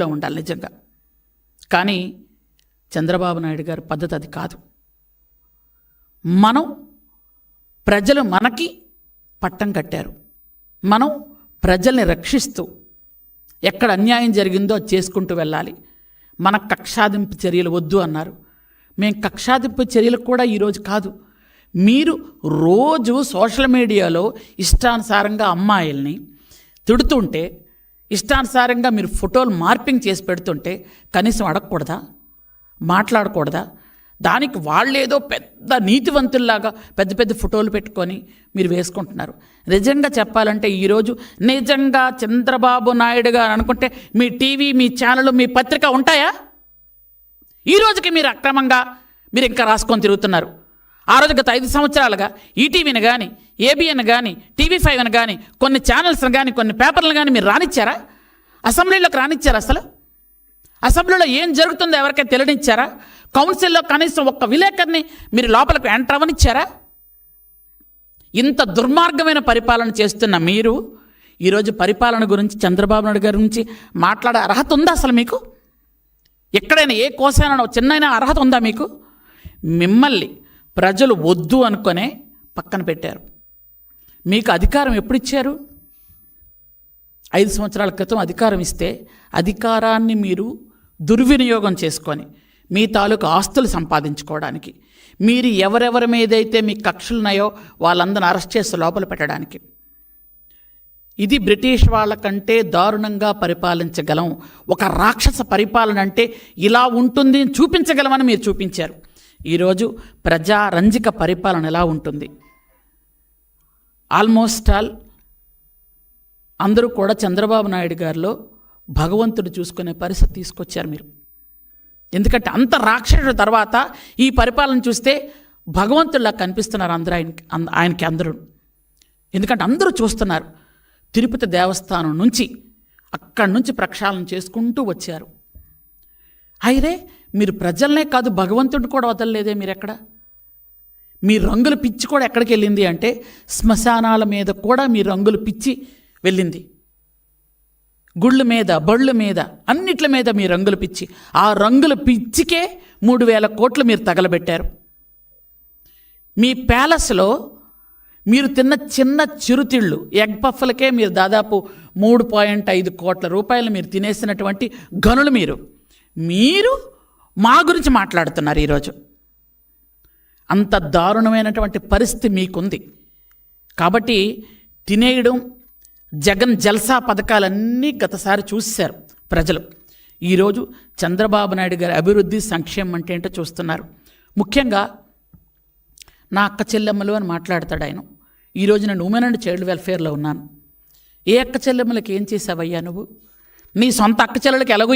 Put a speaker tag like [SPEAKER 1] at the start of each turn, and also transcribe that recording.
[SPEAKER 1] లో ఉండాలి నిజంగా. కానీ చంద్రబాబు నాయుడు గారి పద్ధతి అది కాదు. ప్రజలు మనకి పట్టం కట్టారు. మనం ప్రజల్ని రక్షిస్తూ ఎక్కడ అన్యాయం జరిగిందో అది చేసుకుంటూ వెళ్ళాలి. మన కక్షాదింపు చర్యలు వద్దు అన్నారు. మేము కక్షాదింపు చర్యలు కూడా ఈరోజు కాదు. మీరు రోజు సోషల్ మీడియాలో ఇష్టానుసారంగా అమ్మాయిల్ని తిడుతుంటే, ఇష్టానుసారంగా మీరు ఫోటోలు మార్పింగ్ చేసి పెడుతుంటే కనీసం అడగకూడదా, మాట్లాడకూడదా? దానికి వాళ్ళేదో పెద్ద నీతివంతుల్లాగా పెద్ద పెద్ద ఫోటోలు పెట్టుకొని మీరు వేసుకుంటున్నారు. నిజంగా చెప్పాలంటే ఈరోజు నిజంగా చంద్రబాబు నాయుడు గారు అనుకుంటే మీ టీవీ, మీ ఛానల్, మీ పత్రిక ఉంటాయా? ఈ రోజుకి మీరు అక్రమంగా మీరు ఇంకా రాసుకొని తిరుగుతున్నారు. ఆ రోజు గత 5 సంవత్సరాలుగా ఈటీవీని కానీ, ఏబిఎన్ కానీ, టీవీ5 కానీ, కొన్ని ఛానల్స్ని కానీ, కొన్ని పేపర్లను కానీ మీరు రానిచ్చారా? అసెంబ్లీలోకి రానిచ్చారా? అసలు అసెంబ్లీలో ఏం జరుగుతుందో ఎవరికైనా తెలియనిచ్చారా? కౌన్సిల్లో కనీసం ఒక్క విలేకరిని మీరు లోపలికి ఎంటర్ అవ్వనిచ్చారా? ఇంత దుర్మార్గమైన పరిపాలన చేస్తున్న మీరు ఈరోజు పరిపాలన గురించి, చంద్రబాబు నాయుడు గారి గురించి మాట్లాడే అర్హత ఉందా అసలు మీకు? ఎక్కడైనా ఏ కోసైనా చిన్నైనా అర్హత ఉందా మీకు? మిమ్మల్ని ప్రజలు వద్దు అనుకునే పక్కన పెట్టారు. మీకు అధికారం ఎప్పుడు ఇచ్చారు? 5 సంవత్సరాల క్రితం అధికారం ఇస్తే అధికారాన్ని మీరు దుర్వినియోగం చేసుకొని మీ తాలూకు ఆస్తులు సంపాదించుకోవడానికి, మీరు ఎవరెవరి మీదైతే మీ కక్షలున్నాయో వాళ్ళందరిని అరెస్ట్ చేసి లోపల పెట్టడానికి. ఇది బ్రిటిష్ వాళ్ళకంటే దారుణంగా పరిపాలించగలం. ఒక రాక్షస పరిపాలన అంటే ఇలా ఉంటుంది చూపించగలమని మీరు చూపించారు. ఈరోజు ప్రజారంజిక పరిపాలన ఎలా ఉంటుంది? ఆల్మోస్ట్ ఆల్ అందరూ కూడా చంద్రబాబు నాయుడు గారిలో భగవంతుడు చూసుకునే పరిస్థితి తీసుకొచ్చారు మీరు. ఎందుకంటే అంత రాక్షసుడు తర్వాత ఈ పరిపాలన చూస్తే భగవంతుడిలా కనిపిస్తున్నారు అందరూ ఆయనకి అందరూ. ఎందుకంటే అందరూ చూస్తున్నారు. తిరుపతి దేవస్థానం నుంచి అక్కడి నుంచి ప్రక్షాళన చేసుకుంటూ వచ్చారు. అయిరే మీరు ప్రజలనే కాదు భగవంతుడిని కూడా వదలలేదే మీరు ఎక్కడ? మీ రంగుల పిచ్చి కూడా ఎక్కడికి వెళ్ళింది అంటే శ్మశానాల మీద కూడా మీ రంగుల పిచ్చి వెళ్ళింది. గుళ్ళ మీద, బళ్ళు మీద, అన్నిట్ల మీద మీ రంగుల పిచ్చి. ఆ రంగుల పిచ్చికే 3,000 కోట్లు మీరు తగలబెట్టారు. మీ ప్యాలెస్లో మీరు తిన్న చిన్న చిరుతిళ్ళు, ఎగ్ పఫ్లకే మీరు దాదాపు 3.5 కోట్ల రూపాయలు మీరు తినేసినటువంటి గనులు మీరు మా గురించి మాట్లాడుతున్నారు ఈరోజు. అంత దారుణమైనటువంటి పరిస్థితి మీకుంది. కాబట్టి తినేయడం, జగన్ జల్సా పథకాలన్నీ గతసారి చూశారు ప్రజలు. ఈరోజు చంద్రబాబు నాయుడు గారి అభివృద్ధి, సంక్షేమం అంటే ఏంటో చూస్తున్నారు. ముఖ్యంగా నా అక్క చెల్లెమ్మలు అని మాట్లాడతాడు ఆయన. ఈరోజు నేను ఉమెన్ అండ్ చైల్డ్ వెల్ఫేర్లో ఉన్నాను. ఏ అక్క చెల్లెమ్మలకి ఏం చేసావయ్యా నువ్వు? నీ సొంత అక్క చెల్లెలకి ఎలాగో